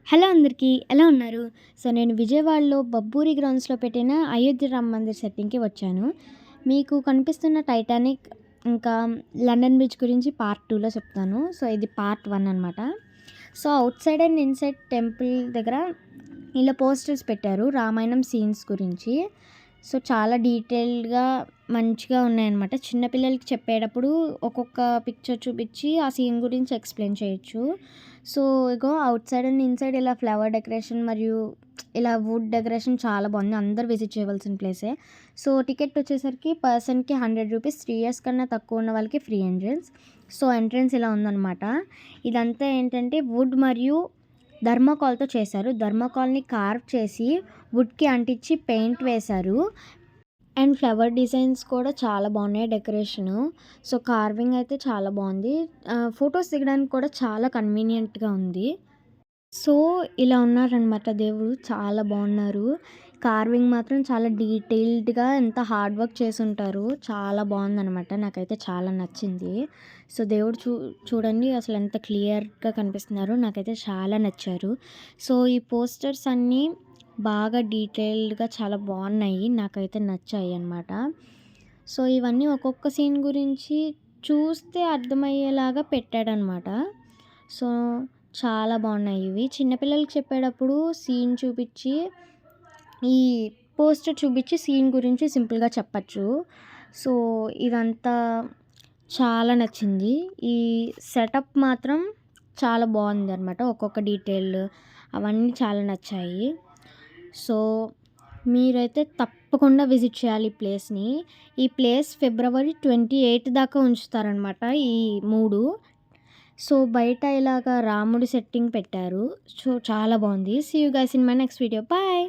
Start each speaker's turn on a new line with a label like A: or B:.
A: Hello అందరికీ ఎలా ఉన్నారు? సో, నేను విజయవాడలో బబ్బూరి గ్రౌండ్స్‌లో పెట్టిన అయోధ్య రామ మందిర్ సెట్టింగ్‌కి వచ్చాను. మీకు కనిపిస్తున్న టైటానిక్ ఇంకా లండన్ బ్రిడ్జ్ గురించి పార్ట్ 2లో చెప్తాను. సో, ఇది పార్ట్ 1 అనమాట. So, out side and inside temple దగ్గర ఇలా పోస్టర్స్ పెట్టారు రామాయణం సీన్స్ గురించి. సో, చాలా డీటెయిల్డ్‌గా మంచిగా ఉన్నాయన్నమాట. చిన్న పిల్లలకి చెప్పేటప్పుడు ఒక్కొక్క పిక్చర్ చూపించి ఆ సీన్ గురించి ఎక్స్‌ప్లెయిన్ చేయొచ్చు. So, ego out side and inside ఇలా ఫ్లవర్ డెకరేషన్ మరియు ఇలా వుడ్ డెకరేషన్ చాలా బాగుంది. అందరూ విజిట్ చేయవలసిన ప్లేసే. సో, టికెట్ వచ్చేసరికి పర్సన్‌కి రూ. 100, 3 ఇయర్స్ కన్నా తక్కువ ఉన్న వాళ్ళకి ఫ్రీ ఎంట్రన్స్. సో, ఎంట్రన్స్ ఇలా ఉందనమాట. ఇదంతా ఏంటంటే వుడ్ మరియు థర్మాకోల్‌తో చేశారు. థర్మాకోల్‌ని కార్వ్ చేసి వుడ్‌కి అంటించి పెయింట్ వేశారు. అండ్ ఫ్లవర్ డిజైన్స్ కూడా చాలా బాగున్నాయి డెకరేషను. సో, కార్వింగ్ అయితే చాలా బాగుంది. ఫోటోస్ దిగడానికి కూడా చాలా కన్వీనియంట్‌గా ఉంది. సో, ఇలా ఉన్నారనమాట దేవుడు. చాలా బాగున్నారు. కార్వింగ్ మాత్రం చాలా డీటెయిల్డ్‌గా ఎంత హార్డ్ వర్క్ చేసుంటారు. చాలా బాగుందనమాట. నాకైతే చాలా నచ్చింది. సో, దేవుడు చూడండి అసలు ఎంత క్లియర్‌గా కనిపిస్తున్నారు. నాకైతే చాలా నచ్చారు. సో, ఈ పోస్టర్స్ అన్నీ బాగా డీటెయిల్డ్‌గా చాలా బాగున్నాయి. నాకైతే నచ్చాయి అనమాట. సో, ఇవన్నీ ఒక్కొక్క సీన్ గురించి చూస్తే అర్థమయ్యేలాగా పెట్టాడనమాట. సో, చాలా బాగున్నాయి ఇవి. చిన్న పిల్లలకి చెప్పేటప్పుడు సీన్ చూపించి ఈ పోస్టర్ చూపించి సీన్ గురించి సింపుల్‌గా చెప్పచ్చు. సో, ఇదంతా చాలా నచ్చింది. ఈ సెటప్ మాత్రం చాలా బాగుందనమాట. ఒక్కొక్క డీటెయిల్ అవన్నీ చాలా నచ్చాయి. సో, మీరైతే తప్పకుండా విజిట్ చేయాలి ఈ ప్లేస్‌ని. ఈ ప్లేస్ ఫిబ్రవరి 28 దాకా ఉంచుతారనమాట ఈ 3. సో, బయట ఇలాగా రాముడి సెట్టింగ్ పెట్టారు. సో, చాలా బాగుంది. See you guys in my next video. Bye.